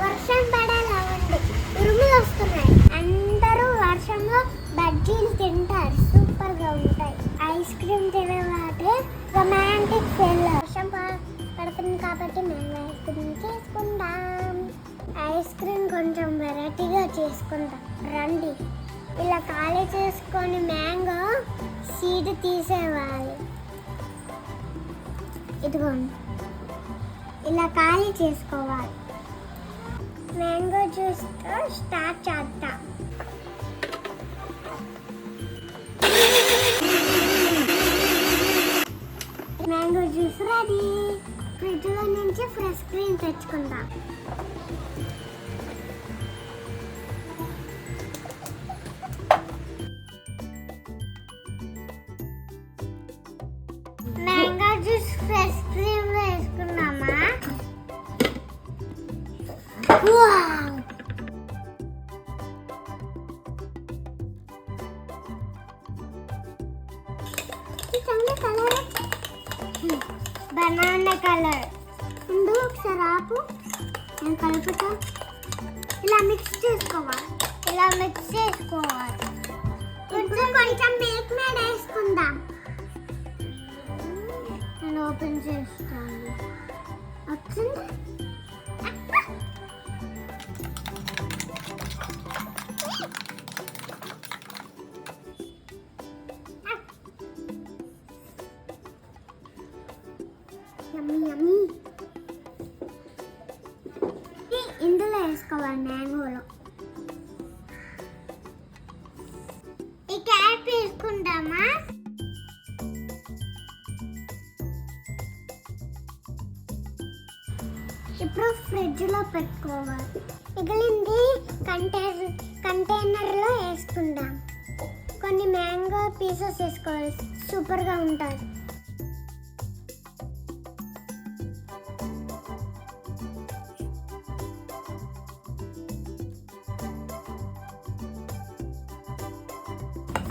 వర్షం పడేలా ఉంది, ఉరుములు వస్తున్నాయి. అందరూ వర్షంలో బజ్జీలు తింటారు, సూపర్ గా ఉంటాయి. ఐస్ క్రీమ్ తినేవాటే రొమాంటిక్ ఫీల్. వర్షం పడుతుంది కాబట్టి మేము ఐస్ క్రీమ్ చేసుకుందాం. ఐస్ క్రీమ్ కొంచెం వెరైటీగా చేసుకుందాం రండి. ఇలా ఖాళీ చేసుకొని మ్యాంగో సీడ్ తీసేవాలి. ఇదిగోండి, ఇలా ఖాళీ చేసుకోవాలి. మ్యాంగో జ్యూస్తో స్టార్ట్ చేద్దాం. Mango juice ready. ఫ్రిడ్జ్లో నుంచి ఫ్రెష్ క్రీమ్ తెచ్చుకుందాం. మ్యాంగో జ్యూస్ ఫ్రెష్ క్రీమ్ లో వేసుకున్నామా? బనానా కలర్ ఉండు, ఒకసారి ఆపు, నేను కలుపుతా. ఇలా మిక్స్ చేసుకోవాలి. ఇప్పుడు కొంచెం మిల్క్ మేడ్ వేసుకుందాం. నేను ఓపెన్ చేస్తాను. వచ్చింది. ఇందులో వేసుకోవాలి మ్యాంగోలో. ఈ క్యారెట్ వేసుకుంటామా? ఇప్పుడు ఫ్రిడ్జ్లో పెట్టుకోవాలి. మిగిలింది కంటైనర్లో వేసుకుందాం. కొన్ని మ్యాంగో పీసెస్ వేసుకోవాలి, సూపర్గా ఉంటుంది.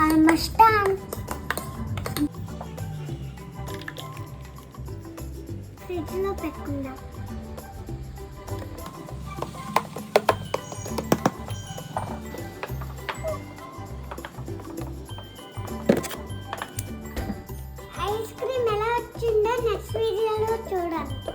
Almost done. ఫ్రిడ్జ్లో పెట్టుకుందాం. ఐస్ క్రీమ్ ఎలా వచ్చిందో నెక్స్ట్ వీడియోలో చూడండి.